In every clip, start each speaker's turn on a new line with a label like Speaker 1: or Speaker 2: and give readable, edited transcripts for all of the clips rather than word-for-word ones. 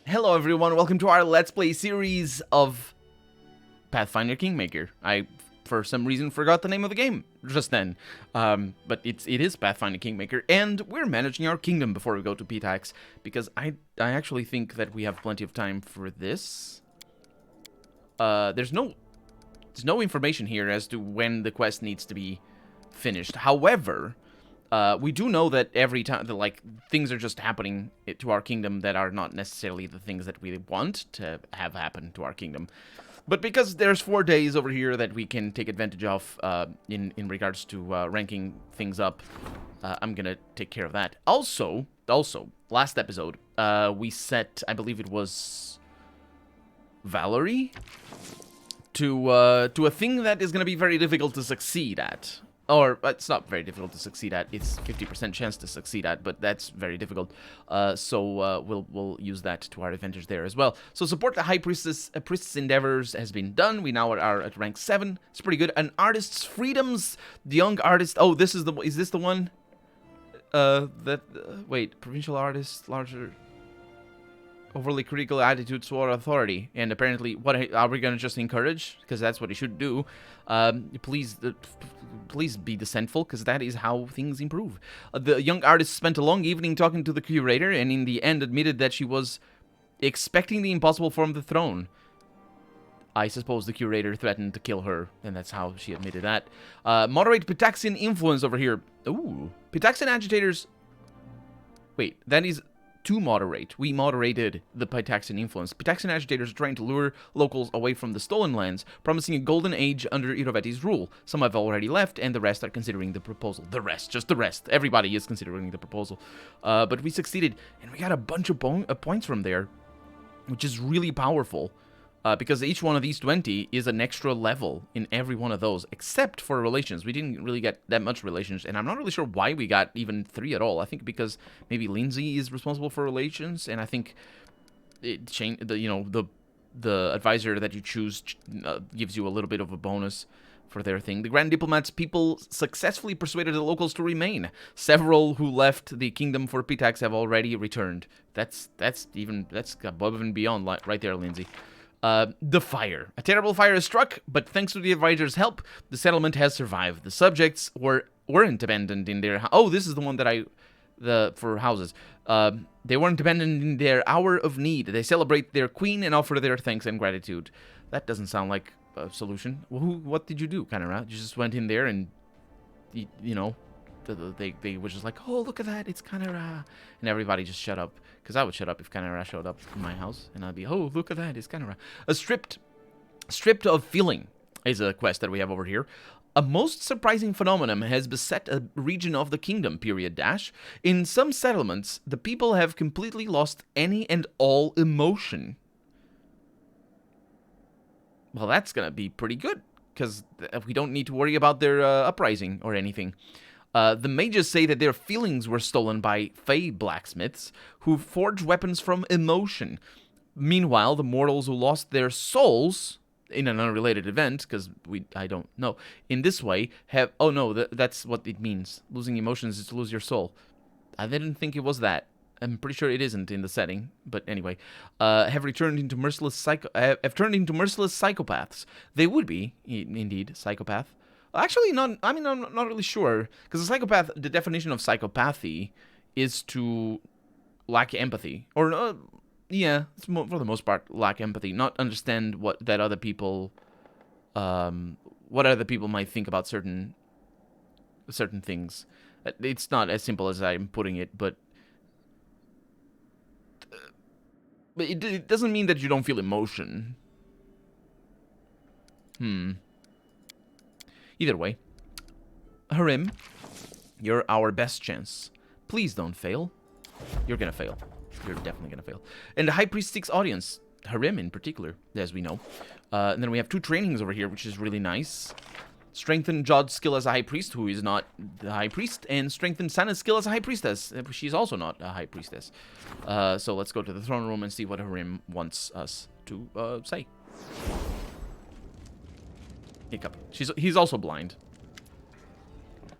Speaker 1: Hello everyone, welcome to our Let's Play series of Pathfinder Kingmaker. I, for some reason, forgot the name of the game just then. But it is Pathfinder Kingmaker, and we're managing our kingdom before we go to Pitax, because I actually think that we have plenty of time for this. There's no information here as to when the quest needs to be finished. However, we do know that every time, things are just happening to our kingdom that are not necessarily the things that we want to have happen to our kingdom. But because there's 4 days over here that we can take advantage of in regards to ranking things up, I'm gonna take care of that. Also, last episode, we set, I believe it was Valerie, to a thing that is gonna be very difficult to succeed at. Or, it's not very difficult to succeed at. It's 50% chance to succeed at, but that's very difficult. So we'll use that to our advantage there as well. So support the High Priestess endeavors has been done. We now are at rank 7. It's pretty good. An artist's freedoms. The young artist. Oh, is this the one? Wait, provincial artist, larger, overly critical attitude toward authority, and apparently, what are we gonna just encourage? Because that's what he should do. Please be dissentful, because that is how things improve. The young artist spent a long evening talking to the curator, and in the end admitted that she was expecting the impossible from the throne. I suppose the curator threatened to kill her, and that's how she admitted that. Moderate Pitaxian influence over here. Ooh, Pitaxian agitators. Wait, that is to moderate. We moderated the Pitaxian influence. Pitaxian agitators are trying to lure locals away from the stolen lands, promising a golden age under Irovetti's rule. Some have already left, and the rest are considering the proposal. Just the rest. Everybody is considering the proposal. But we succeeded, and we got a bunch of points from there, which is really powerful. Because each one of these 20 is an extra level in every one of those, except for relations. We didn't really get that much relations, and I'm not really sure why we got even 3 at all. I think because maybe Lindsay is responsible for relations, and I think it changed. The advisor that you choose gives you a little bit of a bonus for their thing. The Grand Diplomat's people successfully persuaded the locals to remain. Several who left the kingdom for Pitax have already returned. That's above and beyond right there, Lindsay. The fire. A terrible fire is struck, but thanks to the advisor's help, the settlement has survived. The subjects weren't abandoned in their... Oh, this is the one that for houses. They weren't abandoned in their hour of need. They celebrate their queen and offer their thanks and gratitude. That doesn't sound like a solution. Well, what did you do, Kanara? You just went in there and, they were just like, oh, look at that, it's Kanara. And everybody just shut up. Because I would shut up if Kanara showed up in my house. And I'd be, oh, look at that, it's Kanara. Stripped of feeling is a quest that we have over here. A most surprising phenomenon has beset a region of the kingdom, .. In some settlements, the people have completely lost any and all emotion. Well, that's going to be pretty good. Because we don't need to worry about their uprising or anything. The mages say that their feelings were stolen by fey blacksmiths who forge weapons from emotion. Meanwhile, the mortals who lost their souls in an unrelated event, because I don't know, in this way have... Oh no, that's what it means. Losing emotions is to lose your soul. I didn't think it was that. I'm pretty sure it isn't in the setting, but anyway, have turned into merciless psychopaths. They would be, indeed, psychopath. Actually, not. I mean, I'm not really sure, because a psychopath, the definition of psychopathy, is to lack empathy, or yeah, it's for the most part lack empathy, not understand what other people might think about certain things. It's not as simple as I'm putting it, but it doesn't mean that you don't feel emotion. Either way, Harim, you're our best chance. Please don't fail. You're gonna fail. You're definitely gonna fail. And the High Priest seeks audience. Harim in particular, as we know. And then we have 2 trainings over here, which is really nice. Strengthen Jod's skill as a High Priest, who is not the High Priest. And strengthen Sana's skill as a High Priestess. She's also not a High Priestess. So let's go to the throne room and see what Harim wants us to say. Hiccup. He's also blind.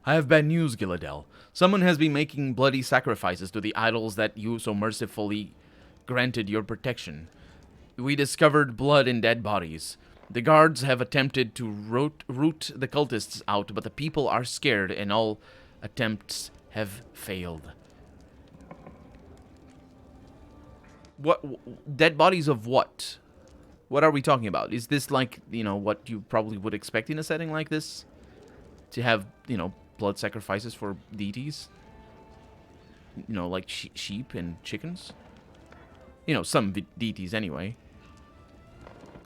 Speaker 1: I have bad news, Gilladel. Someone has been making bloody sacrifices to the idols that you so mercifully granted your protection. We discovered blood and dead bodies. The guards have attempted to root the cultists out, but the people are scared and all attempts have failed. What? Dead bodies of what? What are we talking about? Is this like, you know, what you probably would expect in a setting like this? To have, you know, blood sacrifices for deities? You know, like sheep and chickens? You know, some deities anyway.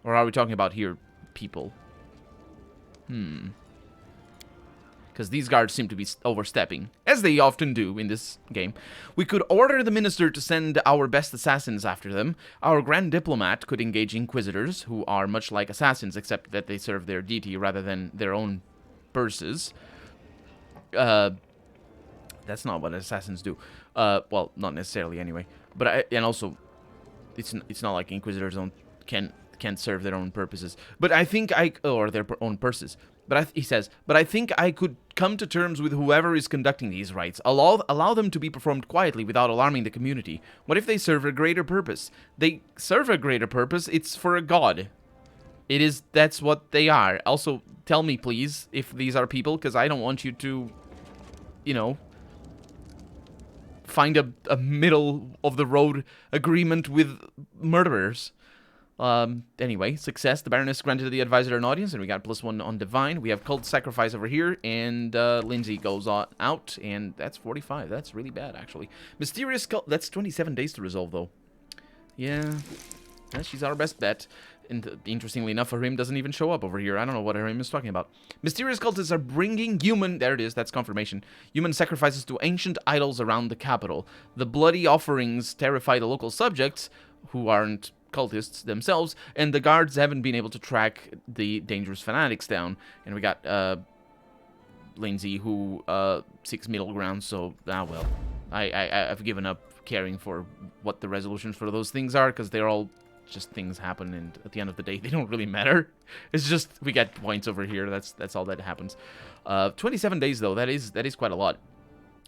Speaker 1: Or are we talking about here people? Because these guards seem to be overstepping, as they often do in this game. We could order the minister to send our best assassins after them. Our grand diplomat could engage inquisitors, who are much like assassins, except that they serve their deity rather than their own purses. That's not what assassins do. Well, not necessarily anyway. But and also, it's not like inquisitors can't serve their own purposes. But I think or their own purses. But he says, but I think I could come to terms with whoever is conducting these rites. Allow them to be performed quietly without alarming the community. What if they serve a greater purpose? They serve a greater purpose. It's for a god. That's what they are. Also, tell me, please, if these are people, because I don't want you to, you know, find a middle-of-the-road agreement with murderers. Anyway, success. The Baroness granted the advisor an audience, and we got +1 on Divine. We have Cult Sacrifice over here, and Lindsay goes out, and that's 45. That's really bad, actually. Mysterious Cult, that's 27 days to resolve, though. Yeah, she's our best bet. And interestingly enough, Harim doesn't even show up over here. I don't know what Harim is talking about. Mysterious cultists are bringing there it is, that's confirmation, human sacrifices to ancient idols around the capital. The bloody offerings terrify the local subjects, who aren't cultists themselves, and the guards haven't been able to track the dangerous fanatics down. And we got Lindsay, who seeks middle ground, so well, I've given up caring for what the resolutions for those things are, because they're all just things happen, and at the end of the day they don't really matter. It's just we get points over here. That's all that happens. 27 days though, that is quite a lot.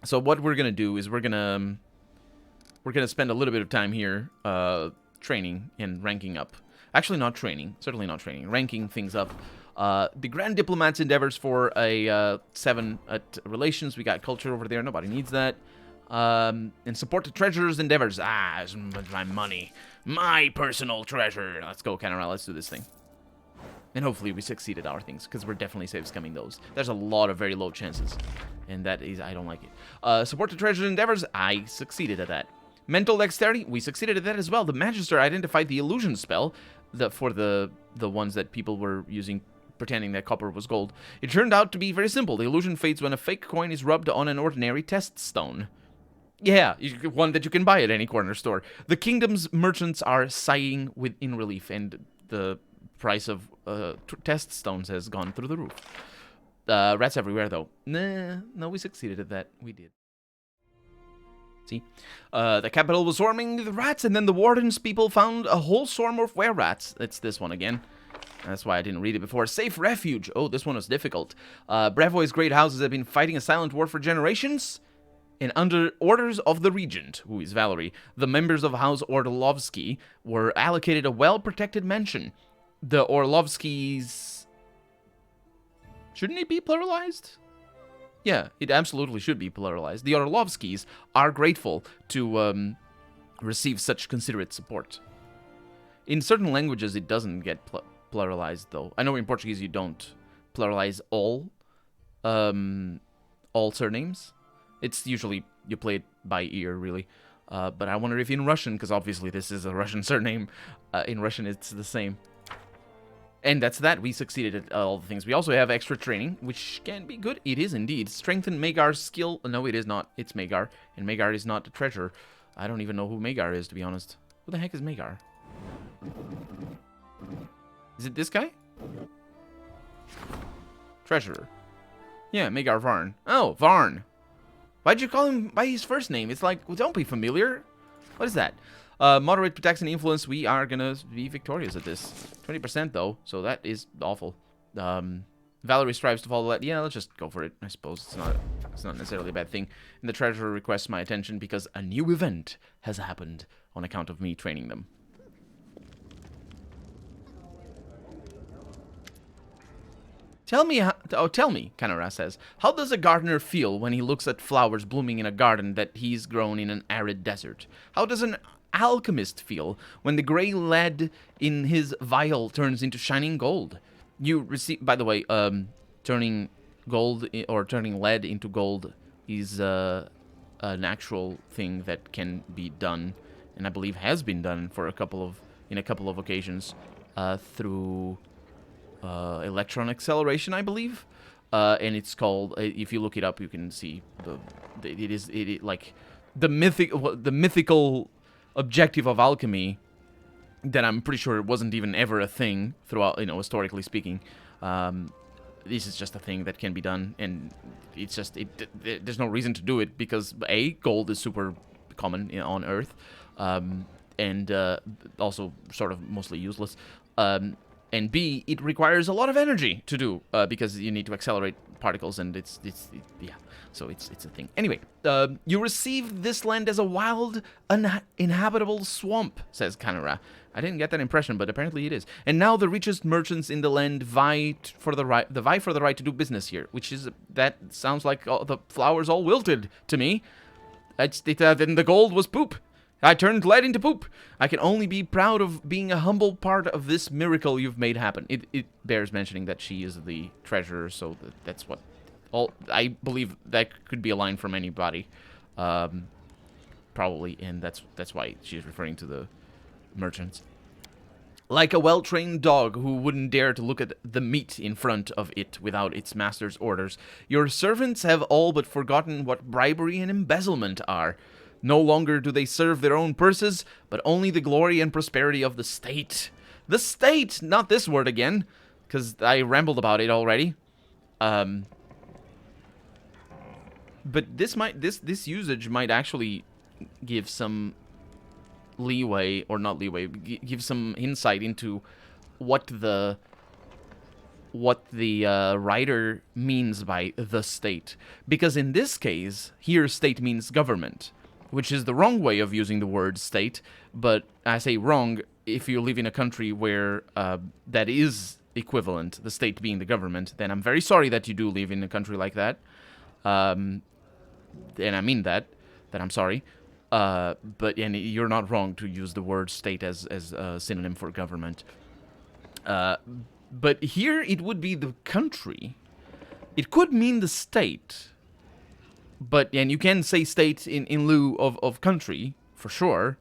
Speaker 1: So what we're gonna do is we're gonna spend a little bit of time here training and ranking up. Actually, not training. Certainly not training. Ranking things up. The Grand Diplomat's endeavors for a 7 at relations. We got culture over there. Nobody needs that. And support the treasurer's endeavors. My money. My personal treasure. Let's go, Canara. Let's do this thing. And hopefully we succeed at our things, because we're definitely safe scumming those. There's a lot of very low chances. And that is, I don't like it. Support the treasurer's endeavors. I succeeded at that. Mental dexterity. We succeeded at that as well. The Magister identified the illusion spell for the ones that people were using, pretending that copper was gold. It turned out to be very simple. The illusion fades when a fake coin is rubbed on an ordinary test stone. Yeah, one that you can buy at any corner store. The kingdom's merchants are sighing in relief, and the price of test stones has gone through the roof. Rats everywhere, though. No, we succeeded at that. We did. See? The capital was swarming with rats, and then the warden's people found a whole swarm of were-rats. It's this one again. That's why I didn't read it before. Safe refuge. Oh, this one was difficult. Brevoy's great houses have been fighting a silent war for generations. And under orders of the regent, who is Valerie, the members of House Orlovsky were allocated a well-protected mansion. The Orlovskys... Shouldn't it be pluralized? Yeah, it absolutely should be pluralized. The Orlovskys are grateful to receive such considerate support. In certain languages, it doesn't get pluralized, though. I know in Portuguese you don't pluralize all surnames. It's usually, you play it by ear, really. But I wonder if in Russian, because obviously this is a Russian surname, in Russian it's the same. And that's that. We succeeded at all the things. We also have extra training, which can be good. It is indeed. Strengthen Magar's skill. No, it is not. It's Magar. And Magar is not the treasurer. I don't even know who Magar is, to be honest. Who the heck is Magar? Is it this guy? Treasurer. Yeah, Magar Varn. Oh, Varn. Why'd you call him by his first name? It's like, well, don't be familiar. What is that? Moderate Pitax and influence. We are gonna be victorious at this. 20% though, so that is awful. Valerie strives to follow that. Yeah, let's just go for it. I suppose it's not necessarily a bad thing. And the treasurer requests my attention because a new event has happened on account of me training them. Tell me, Kanara says, how does a gardener feel when he looks at flowers blooming in a garden that he's grown in an arid desert? How does an alchemist feel when the gray lead in his vial turns into shining gold? You receive, by the way, turning or turning lead into gold is an actual thing that can be done, and I believe has been done for a couple of occasions through electron acceleration, I believe, and it's called. If you look it up, you can see like the mythical objective of alchemy that I'm pretty sure it wasn't even ever a thing throughout, historically speaking. This is just a thing that can be done, and it's just there's no reason to do it because gold is super common on Earth, and also sort of mostly useless. And B, it requires a lot of energy to do because you need to accelerate particles, and yeah, so it's a thing. Anyway, you receive this land as a wild, uninhabitable swamp, says Kanara. I didn't get that impression, but apparently it is. And now the richest merchants in the land vie for the right to do business here, that sounds like the flowers all wilted to me. Then the gold was poop. I turned lead into poop. I can only be proud of being a humble part of this miracle you've made happen. It bears mentioning that she is the treasurer, so that's what... I believe that could be a line from anybody, probably, and that's why she's referring to the merchants. Like a well-trained dog who wouldn't dare to look at the meat in front of it without its master's orders, your servants have all but forgotten what bribery and embezzlement are. No longer do they serve their own purses, but only the glory and prosperity of the state. The state! Not this word again, because I rambled about it already. But this usage might actually give some leeway, or not leeway, give some insight into what the writer means by the state. Because in this case, here state means government, which is the wrong way of using the word state, but I say wrong if you live in a country where that is equivalent, the state being the government, then I'm very sorry that you do live in a country like that. And I mean that I'm sorry. And you're not wrong to use the word state as a synonym for government. But here it would be the country. It could mean the state. And you can say state in lieu of country, for sure.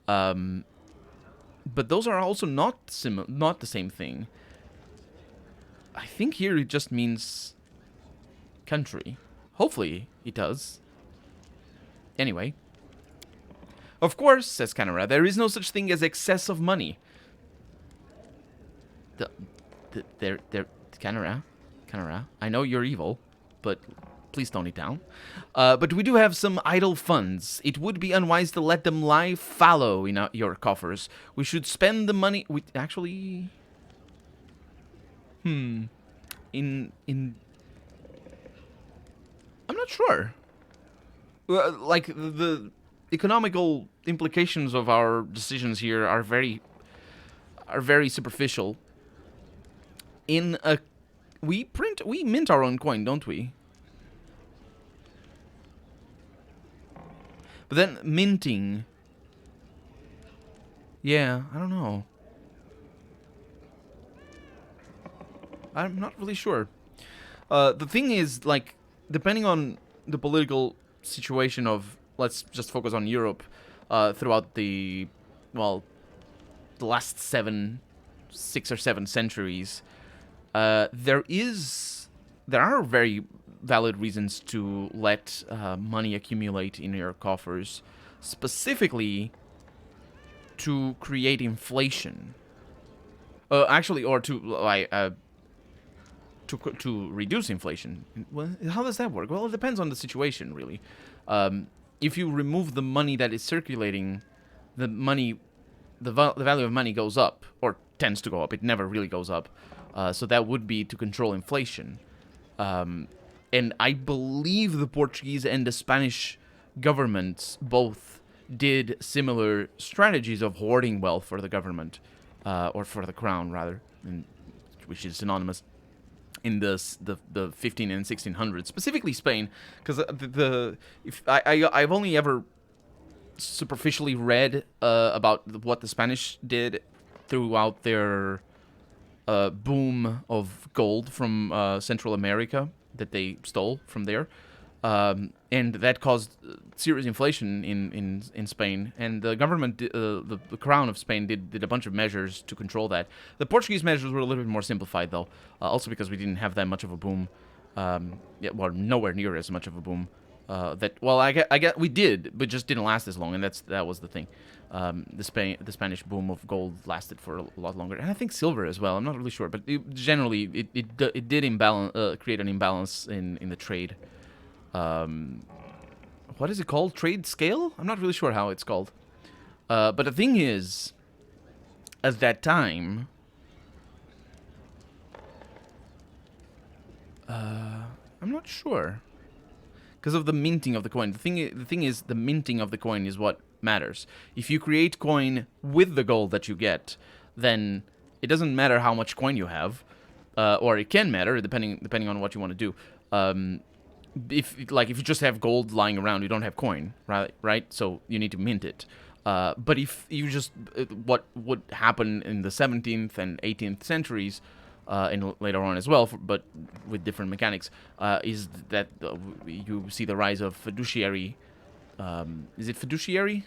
Speaker 1: But those are also not the same thing. I think here it just means country. Hopefully it does. Anyway. Of course, says Kanara, there is no such thing as excess of money. Kanara, I know you're evil, but please tone it down. But we do have some idle funds. It would be unwise to let them lie fallow in your coffers. We should spend the money... actually... I'm not sure. Like, the economical implications of our decisions here are very superficial. We mint our own coin, don't we? But then minting, yeah, I don't know. I'm not really sure. The thing is, like, depending on the political situation of, let's just focus on Europe, throughout the last 6 or 7 centuries, there are very valid reasons to let money accumulate in your coffers, specifically to create inflation. Actually, or to reduce inflation. Well, how does that work? Well, it depends on the situation, really. If you remove the money that is circulating, the value of money goes up, or tends to go up. It never really goes up. So that would be to control inflation. And I believe the Portuguese and the Spanish governments both did similar strategies of hoarding wealth for the government, or for the crown rather, which is synonymous in the 15 and 1600s, specifically Spain, because I've only ever superficially read about what the Spanish did throughout their boom of gold from Central America that they stole from there. And that caused serious inflation in Spain. And the government, the crown of Spain, did a bunch of measures to control that. The Portuguese measures were a little bit more simplified, though, also because we didn't have that much of a boom. Well, nowhere near as much of a boom. I get we did, but just didn't last as long, and that was the thing. The Spanish boom of gold lasted for a lot longer, and I think silver as well. I'm not really sure, but generally it did create an imbalance in the trade. What is it called? Trade scale? I'm not really sure how it's called. But the thing is, at that time, I'm not sure. Because of the minting of the coin. The thing is, the minting of the coin is what matters. If you create coin with the gold that you get, then it doesn't matter how much coin you have, or it can matter depending on what you want to do. If you just have gold lying around, you don't have coin, right? So you need to mint it. But if you just what would happen in the 17th and 18th centuries, and later on as well, but with different mechanics, is that you see the rise of fiduciary. Is it fiduciary?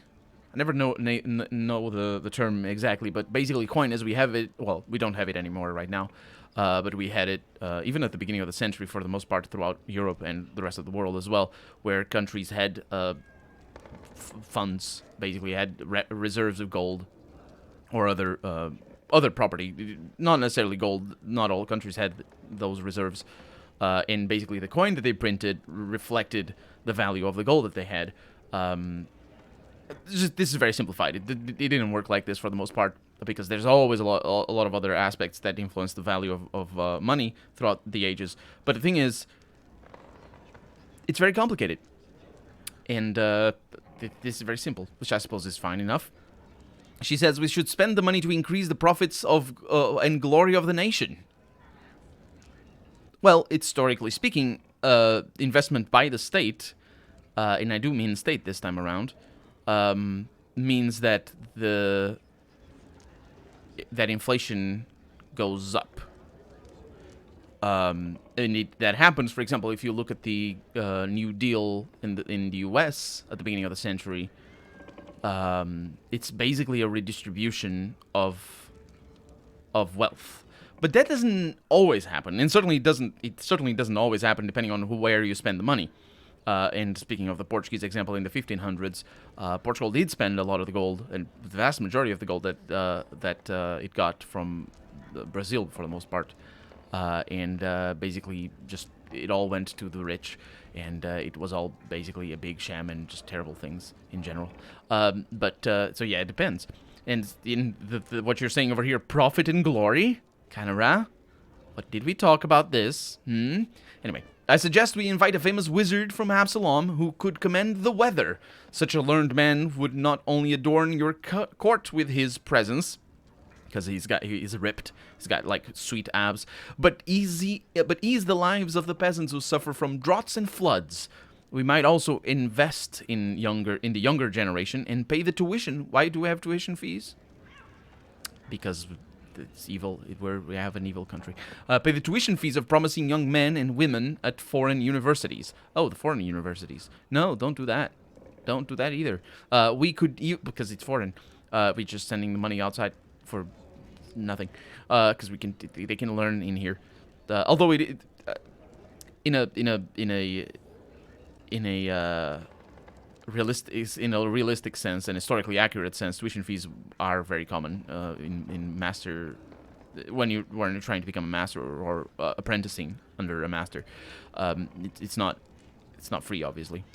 Speaker 1: I never know the term exactly, but basically coin as we have it. Well, we don't have it anymore right now, but we had it even at the beginning of the century for the most part throughout Europe and the rest of the world as well, where countries had funds, basically had reserves of gold or other property, not necessarily gold. Not all countries had those reserves, and basically the coin that they printed reflected the value of the gold that they had. This is very simplified. It didn't work like this for the most part, because there's always a lot of other aspects that influence the value of money throughout the ages. But the thing is, it's very complicated, and this is very simple, which I suppose is fine enough. She says we should spend the money to increase the profits of and glory of the nation. Well, historically speaking, investment by the state, and I do mean state this time around, means that that inflation goes up. And that happens, for example, if you look at the New Deal in the U.S. at the beginning of the century. It's basically a redistribution of wealth, but that doesn't always happen, and certainly doesn't always happen depending on where you spend the money. And speaking of the Portuguese example in the 1500s, Portugal did spend a lot of the gold, and the vast majority of the gold that it got from Brazil for the most part, and basically just it all went to the rich. And it was all basically a big sham and just terrible things in general. So yeah, it depends. And in what you're saying over here, profit and glory, kind of rah. What did we talk about this? Anyway, I suggest we invite a famous wizard from Absalom who could command the weather. Such a learned man would not only adorn your court with his presence, because he's ripped, he's got like sweet abs, but ease the lives of the peasants who suffer from droughts and floods. We might also invest in the younger generation and pay the tuition. Why do we have tuition fees? Because it's evil. We have an evil country. Pay the tuition fees of promising young men and women at foreign universities. Oh, the foreign universities. No, don't do that. Don't do that either. We could, because it's foreign. We're just sending the money outside for nothing, because they can learn in here. Although in a realistic sense and historically accurate sense, tuition fees are very common in master when you're trying to become a master or apprenticing under a master. It's not free, obviously.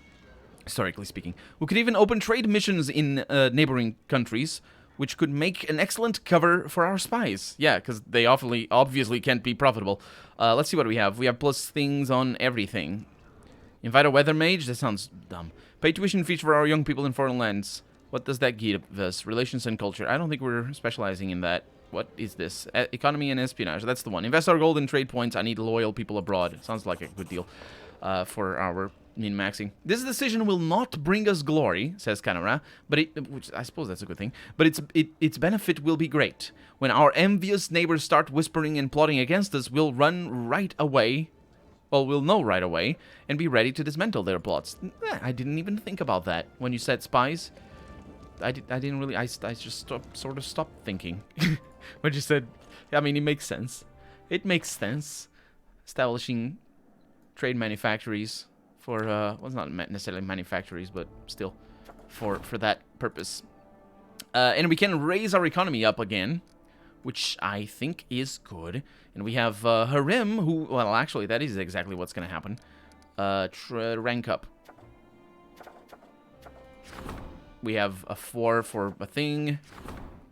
Speaker 1: Historically speaking, we could even open trade missions in neighboring countries. which could make an excellent cover for our spies. Yeah, because they obviously can't be profitable. Let's see what we have. We have plus things on everything. Invite a weather mage? That sounds dumb. Pay tuition fees for our young people in foreign lands. What does that give us? Relations and culture. I don't think we're specializing in that. What is this? Economy and espionage. That's the one. Invest our gold in trade points. I need loyal people abroad. Sounds like a good deal for our min-maxing. This decision will not bring us glory, says Kanara, but which I suppose that's a good thing. But its benefit will be great. When our envious neighbors start whispering and plotting against us, we'll run right away. Well, we'll know right away and be ready to dismantle their plots. I didn't even think about that when you said spies. I didn't really. I just sort of stopped thinking when you said. I mean, it makes sense. It makes sense. Establishing trade manufactories for well, it's not necessarily manufactories, but still for that purpose. And we can raise our economy up again, which I think is good. And we have Harim, who, well, actually, that is exactly what's going to happen. Rank up. We have a 4 for a thing.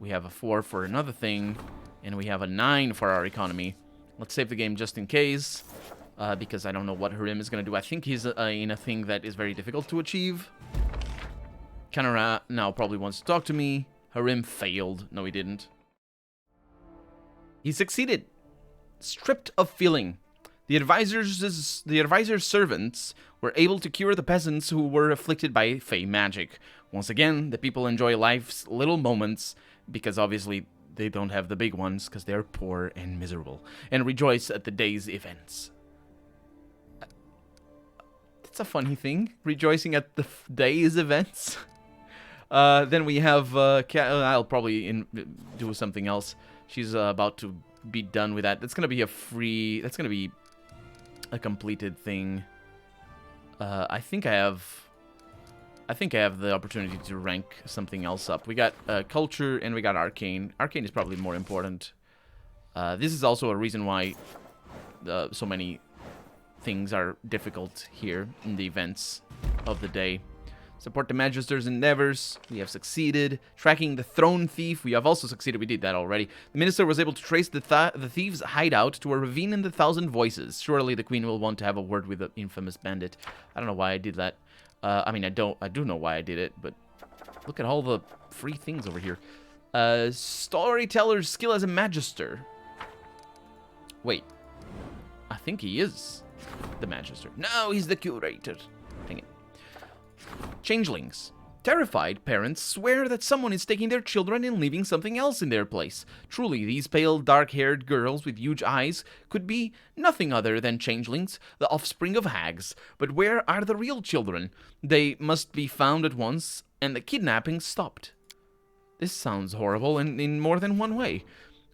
Speaker 1: We have a 4 for another thing. And we have a 9 for our economy. Let's save the game just in case. Because I don't know what Harim is going to do. I think he's in a thing that is very difficult to achieve. Kanara now probably wants to talk to me. Harim failed. No, he didn't. He succeeded. Stripped of feeling. The advisor's servants were able to cure the peasants who were afflicted by fey magic. Once again, the people enjoy life's little moments because obviously they don't have the big ones because they're poor and miserable, and rejoice at the day's events. That's a funny thing, rejoicing at the day's events. Then we have I'll probably do something else. She's about to be done with that. That's gonna be that's gonna be a completed thing. I think I have the opportunity to rank something else up. We got culture and we got arcane. Arcane is probably more important. This is also a reason why so many things are difficult here in the events of the day. Support the Magister's endeavors. We have succeeded. Tracking the throne thief. We have also succeeded. We did that already. The minister was able to trace the thief's hideout to a ravine in the Thousand Voices. Surely the queen will want to have a word with the infamous bandit. I don't know why I did that. I mean, I do know why I did it, but look at all the free things over here. Storyteller's skill as a magister. Wait. I think he is the magister. No, he's the curator. Dang it. Changelings. Terrified parents swear that someone is taking their children and leaving something else in their place. Truly, these pale, dark-haired girls with huge eyes could be nothing other than changelings, the offspring of hags. But where are the real children? They must be found at once, and the kidnapping stopped. This sounds horrible in more than one way.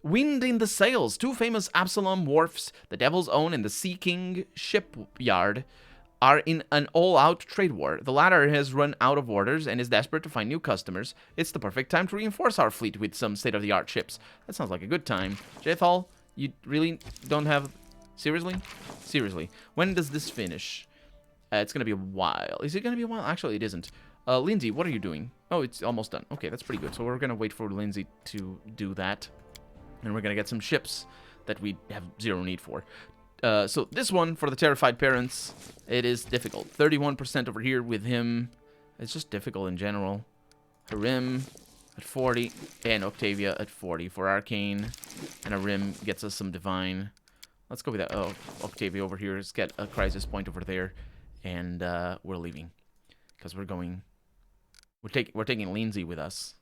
Speaker 1: Wind in the sails. 2 famous Absalom wharfs, the Devil's Own and the Sea King shipyard, are in an all-out trade war. The latter has run out of orders and is desperate to find new customers. It's the perfect time to reinforce our fleet with some state-of-the-art ships. That sounds like a good time. Jethal, you really don't have... Seriously? Seriously. When does this finish? It's going to be a while. Is it going to be a while? Actually, it isn't. Lindsay, what are you doing? Oh, it's almost done. Okay, that's pretty good. So we're going to wait for Lindsay to do that. And we're going to get some ships that we have zero need for. So this one, for the terrified parents, it is difficult. 31% over here with him. It's just difficult in general. Harim at 40, and Octavia at 40 for Arcane. And Harim gets us some Divine. Let's go with that. Oh, Octavia over here. Let's get a crisis point over there. And we're leaving. Because we're going... We're taking Lindsay with us.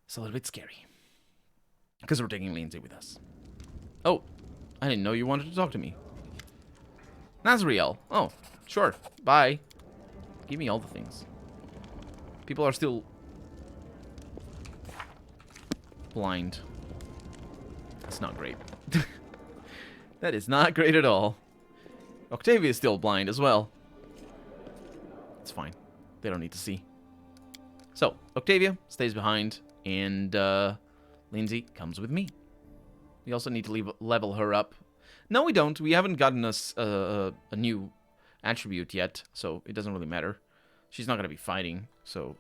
Speaker 1: It's a little bit scary. Because we're taking Lindsay with us. Oh, I didn't know you wanted to talk to me. Nazriel. Oh, sure. Bye. Give me all the things. People are still blind. That's not great. That is not great at all. Octavia is still blind as well. It's fine. They don't need to see. So, Octavia stays behind, and Lindsay comes with me. We also need to level her up. No, we don't. We haven't gotten us a new attribute yet, so it doesn't really matter. She's not going to be fighting, so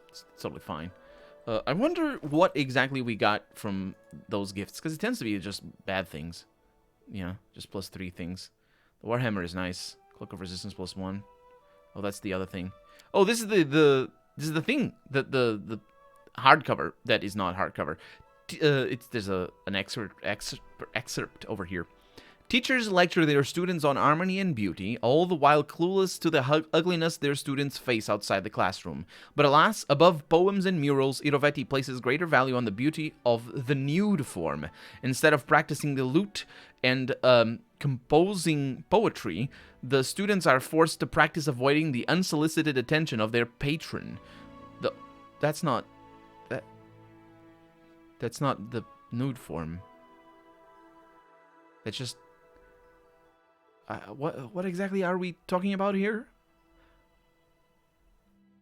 Speaker 1: it's totally fine. I wonder what exactly we got from those gifts, because it tends to be just bad things. Yeah, just +3 things. The Warhammer is nice. Cloak of Resistance +1. Oh, that's the other thing. Oh, this is this is the thing. The hardcover that is not hardcover. There's an excerpt over here. Teachers lecture their students on harmony and beauty, all the while clueless to the ugliness their students face outside the classroom. But alas, above poems and murals, Irovetti places greater value on the beauty of the nude form. Instead of practicing the lute and composing poetry, the students are forced to practice avoiding the unsolicited attention of their patron. That's not the nude form. That's just... what exactly are we talking about here?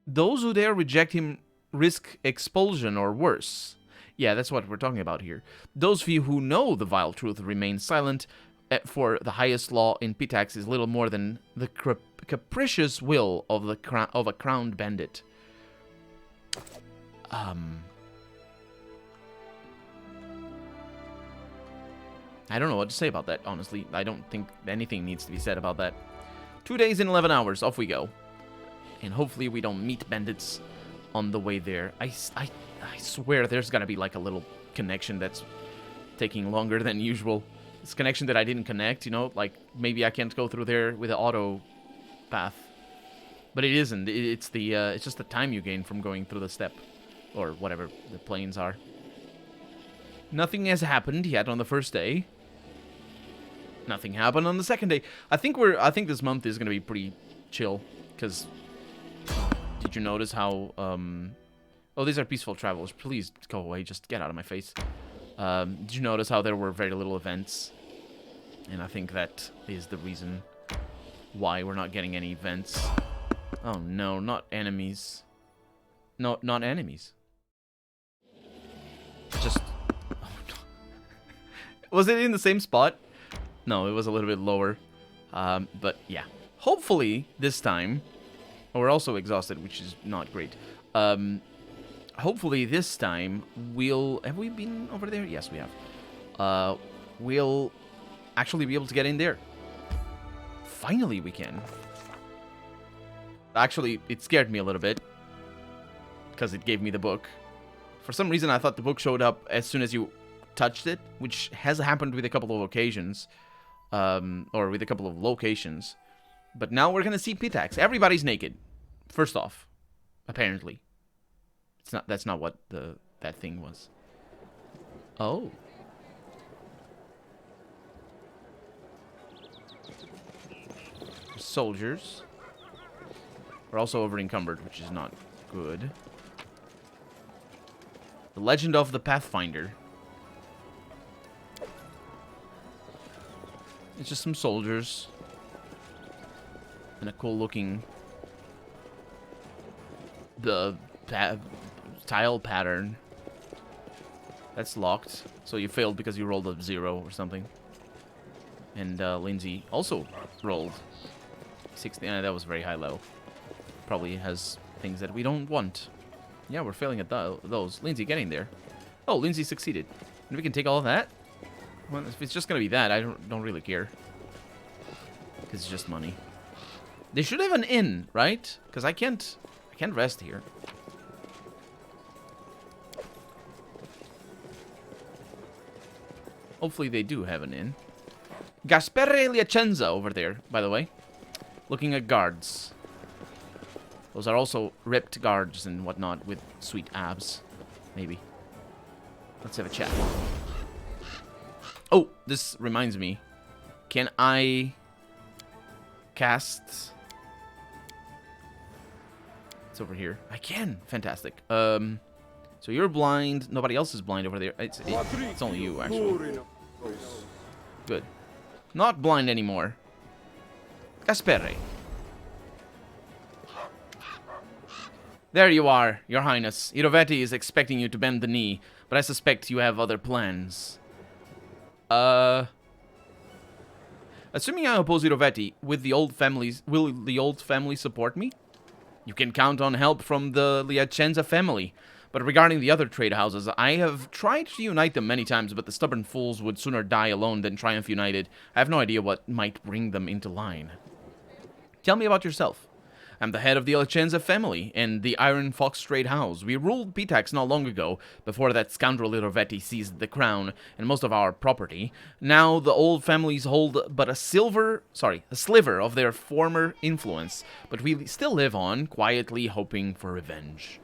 Speaker 1: Those who dare reject him risk expulsion or worse. Yeah, that's what we're talking about here. Those few who know the vile truth remain silent, for the highest law in Pitax is little more than the capricious will of a crowned bandit. I don't know what to say about that, honestly. I don't think anything needs to be said about that. 2 days and 11 hours, off we go. And hopefully we don't meet bandits on the way there. I swear there's gotta be like a little connection that's taking longer than usual. This connection that I didn't connect, you know? Like, maybe I can't go through there with the auto path. But it isn't. It's just the time you gain from going through the step. Or whatever the planes are. Nothing has happened yet on the first day. Nothing happened on the second day. I think this month is gonna be pretty chill, because did you notice how oh, these are peaceful travelers. Please go away, just get out of my face. Did you notice how there were very little events? And I think that is the reason why we're not getting any events. Oh no, not enemies. No, not enemies. Just was it in the same spot? No, it was a little bit lower. But yeah. Hopefully, this time... Oh, we're also exhausted, which is not great. Hopefully, this time, we'll... Have we been over there? Yes, we have. We'll actually be able to get in there. Finally, we can. Actually, it scared me a little bit. Because it gave me the book. For some reason, I thought the book showed up as soon as you touched it, which has happened with a couple of occasions, or with a couple of locations. But now we're gonna see Pitax. Everybody's naked. First off, apparently, that's not what that thing was. Oh. Soldiers. We're also over encumbered, which is not good. The Legend of the Pathfinder. It's just some soldiers. And a cool looking... tile pattern. That's locked. So you failed because you rolled a 0 or something. And Lindsay also rolled 60. That was very high level. Probably has things that we don't want. Yeah, we're failing at those. Lindsay, get in there. Oh, Lindsay succeeded. And we can take all of that? Well, if it's just gonna be that, I don't really care. Because it's just money. They should have an inn, right? Because I can't rest here. Hopefully they do have an inn. Gaspere Liacenza over there, by the way. Looking at guards. Those are also ripped guards and whatnot with sweet abs. Maybe. Let's have a chat. Oh, this reminds me. Can I cast... It's over here. I can. Fantastic. So you're blind. Nobody else is blind over there. It's only you, actually. Good. Not blind anymore. Gaspere. There you are, Your Highness. Irovetti is expecting you to bend the knee, but I suspect you have other plans. Assuming I oppose Irovetti, will the old family support me? You can count on help from the Liacenza family. But regarding the other trade houses, I have tried to unite them many times, but the stubborn fools would sooner die alone than triumph united. I have no idea what might bring them into line. Tell me about yourself. I'm the head of the Owlcat family and the Iron Fox trade house. We ruled Pitax not long ago, before that scoundrel Irovetti seized the crown and most of our property. Now the old families hold but a sliver of their former influence, but we still live on, quietly hoping for revenge.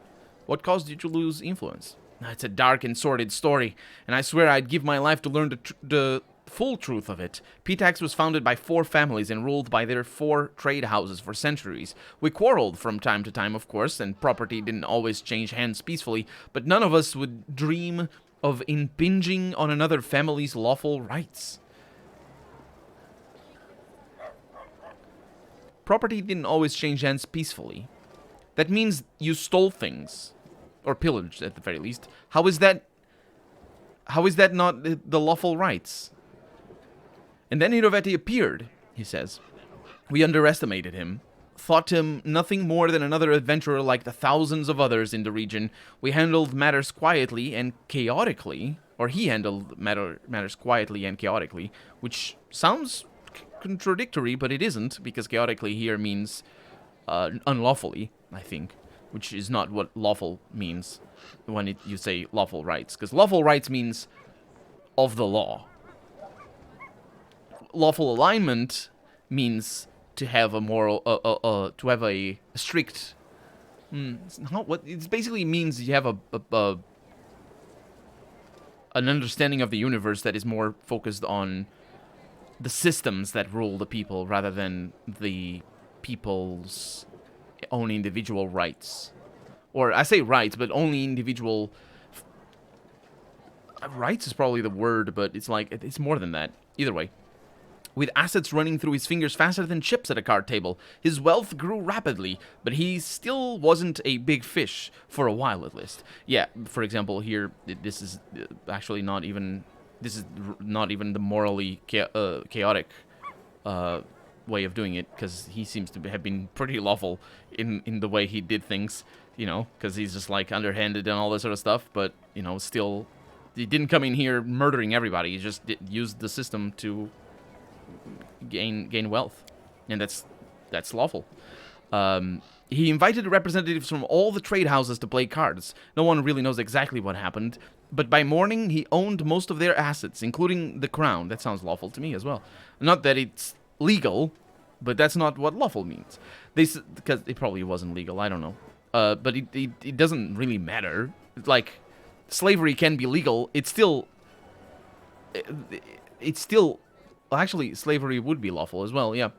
Speaker 1: What caused you to lose influence? It's a dark and sordid story, and I swear I'd give my life to learn the full truth of it. Pitax was founded by 4 families and ruled by their 4 trade houses for centuries. We quarreled from time to time, of course, and property didn't always change hands peacefully, but none of us would dream of impinging on another family's lawful rights. Property didn't always change hands peacefully. That means you stole things. Or pillaged, at the very least. How is that not the lawful rights? And then Irovetti appeared, he says. We underestimated him, thought him nothing more than another adventurer like the thousands of others in the region. We handled matters quietly and chaotically, or he handled matters quietly and chaotically, which sounds contradictory, but it isn't, because chaotically here means unlawfully, I think, which is not what lawful means when you say lawful rights, because lawful rights means of the law. Lawful alignment means to have a moral, to have a strict. It's not what it basically means. You have an understanding of the universe that is more focused on the systems that rule the people rather than the people's own individual rights. Or I say rights, but only individual rights is probably the word, but it's like it's more than that. Either way. With assets running through his fingers faster than chips at a card table, his wealth grew rapidly, but he still wasn't a big fish, for a while at least. Yeah, for example, here, this is actually not even, the morally chaotic way of doing it, because he seems to have been pretty lawful in the way he did things, you know, because he's just, like, underhanded and all this sort of stuff, but, you know, still, he didn't come in here murdering everybody, he just used the system to gain wealth, and that's lawful. He invited representatives from all the trade houses to play cards. No one really knows exactly what happened, but by morning he owned most of their assets, including the crown. That sounds lawful to me as well. Not that it's legal, but that's not what lawful means. Because it probably wasn't legal, I don't know. But it doesn't really matter. Like, slavery can be legal. It's still well, actually, slavery would be lawful as well, yeah.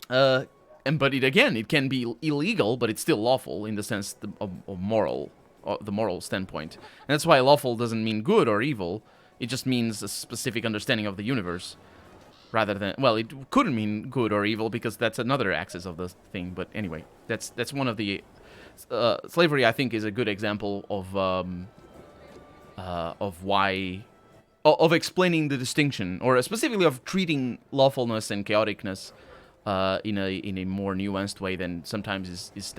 Speaker 1: But it can be illegal, but it's still lawful in the sense of moral, the moral standpoint. And that's why lawful doesn't mean good or evil. It just means a specific understanding of the universe, rather than, well, it couldn't mean good or evil because that's another axis of the thing. But anyway, that's one of the slavery. I think is a good example of why. Of explaining the distinction, or specifically of treating lawfulness and chaoticness in a more nuanced way than sometimes is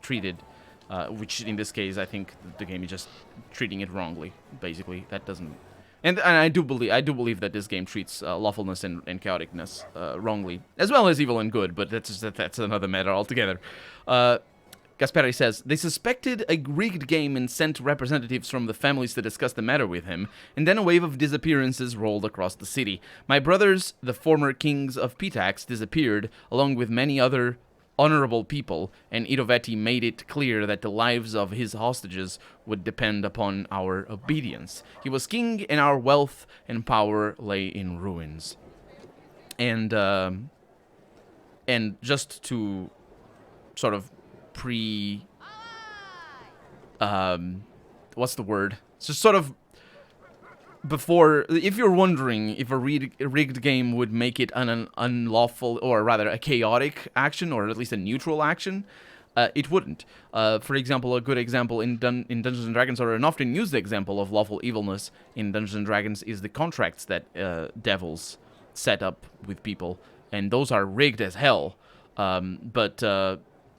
Speaker 1: treated, which in this case I think the game is just treating it wrongly. Basically, that doesn't, and I do believe that this game treats lawfulness and chaoticness wrongly, as well as evil and good. But that's another matter altogether. Gasperi says, they suspected a rigged game and sent representatives from the families to discuss the matter with him, and then a wave of disappearances rolled across the city. My brothers, the former kings of Pitax, disappeared, along with many other honorable people, and Irovetti made it clear that the lives of his hostages would depend upon our obedience. He was king, and our wealth and power lay in ruins. And just to sort of what's the word? So sort of before, if you're wondering if a rigged game would make it an unlawful, or rather a chaotic action, or at least a neutral action, it wouldn't. For example, a good example in Dungeons & Dragons, or an often used example of lawful evilness in Dungeons & Dragons, is the contracts that devils set up with people, and those are rigged as hell. But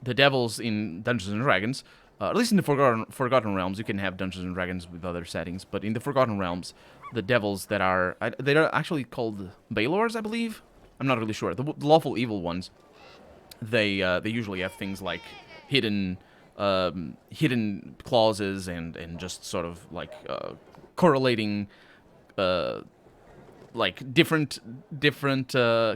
Speaker 1: the devils in Dungeons & Dragons At least in the Forgotten Realms, you can have Dungeons and Dragons with other settings, but in the Forgotten Realms, the devils that are they are actually called Baelors, I believe. I'm not really sure. The lawful evil ones, they usually have things like hidden clauses and just sort of like correlating like different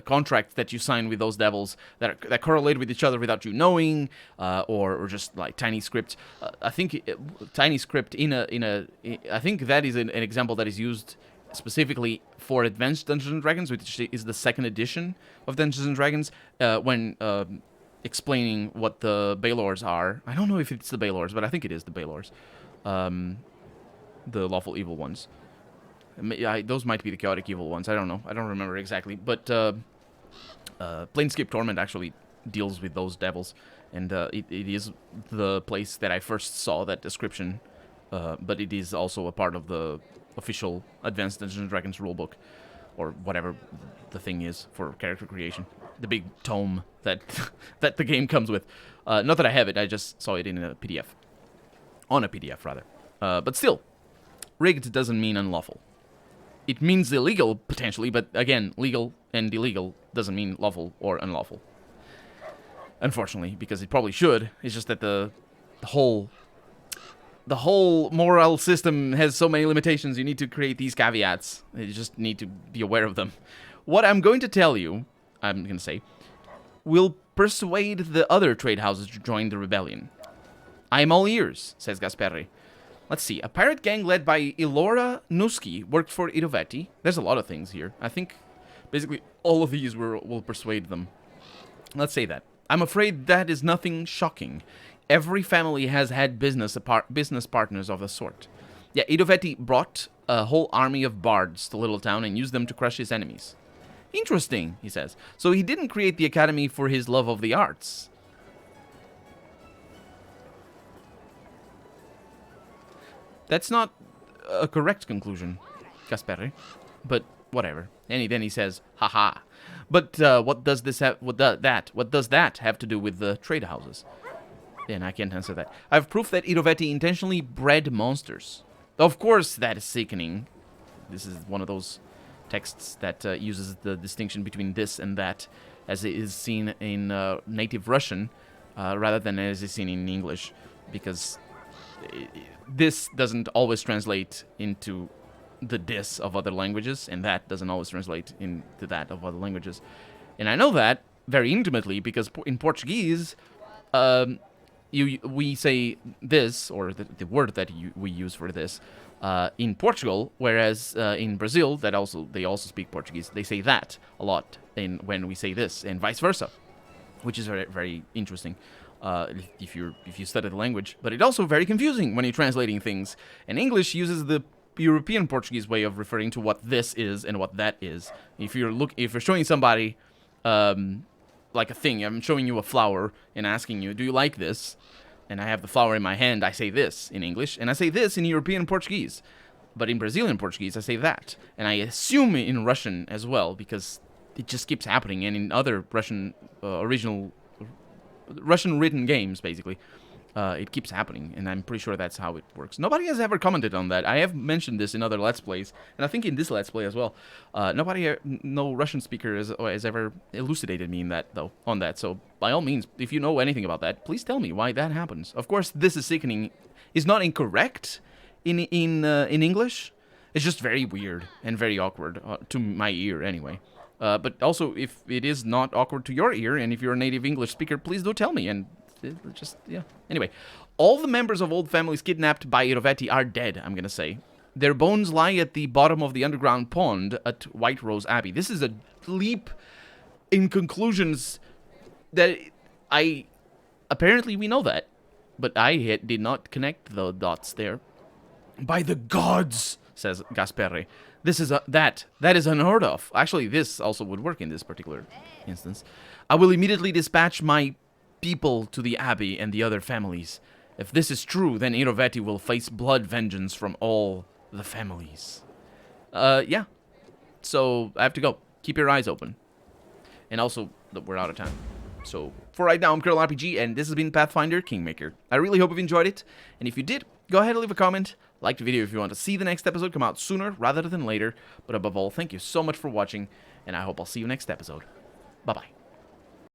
Speaker 1: contracts that you sign with those devils that correlate with each other without you knowing, or just like tiny script. I think tiny script I think that is an example that is used specifically for Advanced Dungeons and Dragons, which is the second edition of Dungeons and Dragons, when explaining what the Baelors are. I don't know if it's the Baelors, but I think it is the Baelors, the lawful evil ones. Those might be the chaotic evil ones. I don't know. I don't remember exactly. But Planescape Torment actually deals with those devils, and it is the place that I first saw that description. But it is also a part of the official Advanced Dungeons and Dragons rulebook, or whatever the thing is for character creation. The big tome that that the game comes with. Not that I have it. I just saw it in a PDF. On a PDF, rather. But still, rigged doesn't mean unlawful. It means illegal, potentially, but again, legal and illegal doesn't mean lawful or unlawful. Unfortunately, because it probably should. It's just that the whole moral system has so many limitations. You need to create these caveats. You just need to be aware of them. What I'm going to tell you, I'm going to say, will persuade the other trade houses to join the rebellion. I am all ears, says Gasperi. Let's see. A pirate gang led by Ilora Nuski worked for Irovetti. There's a lot of things here. I think basically all of these will persuade them. Let's say that. I'm afraid that is nothing shocking. Every family has had business partners of the sort. Yeah, Irovetti brought a whole army of bards to Little Town and used them to crush his enemies. Interesting, he says. So he didn't create the academy for his love of the arts. That's not a correct conclusion, Gasperi, but whatever. And then he says, haha. But what does that have to do with the trade houses? And I can't answer that. I have proof that Irovetti intentionally bred monsters. Of course, that is sickening. This is one of those texts that uses the distinction between this and that, as it is seen in native Russian, rather than as it's seen in English, because this doesn't always translate into the this of other languages, and that doesn't always translate into that of other languages. And I know that very intimately because in Portuguese, we say this, or the word that we use for this, in Portugal, whereas in Brazil, they also speak Portuguese. They say that a lot when we say this, and vice versa, which is very, very interesting. If you study the language, but it's also very confusing when you're translating things. And English uses the European Portuguese way of referring to what this is and what that is. If you're showing somebody like a thing, I'm showing you a flower and asking you, do you like this? And I have the flower in my hand, I say this in English, and I say this in European Portuguese. But in Brazilian Portuguese, I say that. And I assume in Russian as well, because it just keeps happening. And in other Russian Russian-written games, basically, it keeps happening, and I'm pretty sure that's how it works. Nobody has ever commented on that. I have mentioned this in other Let's Plays, and I think in this Let's Play as well. No Russian speaker has ever elucidated me on that. So, by all means, if you know anything about that, please tell me why that happens. Of course, this is sickening. Is not incorrect in English. It's just very weird and very awkward to my ear, anyway. But also, if it is not awkward to your ear, and if you're a native English speaker, please do tell me, and just, yeah. Anyway, all the members of old families kidnapped by Irovetti are dead, I'm gonna say. Their bones lie at the bottom of the underground pond at White Rose Abbey. This is a leap in conclusions that apparently we know that, but I did not connect the dots there. By the gods, says Gasperi. That is unheard of. Actually, this also would work in this particular instance. I will immediately dispatch my people to the Abbey and the other families. If this is true, then Irovetti will face blood vengeance from all the families. Yeah. So, I have to go. Keep your eyes open. And also, we're out of time. So, for right now, I'm Colonel RPG, and this has been Pathfinder Kingmaker. I really hope you've enjoyed it, and if you did, go ahead and leave a comment, like the video if you want to see the next episode come out sooner rather than later, but above all, thank you so much for watching, and I hope I'll see you next episode. Bye-bye.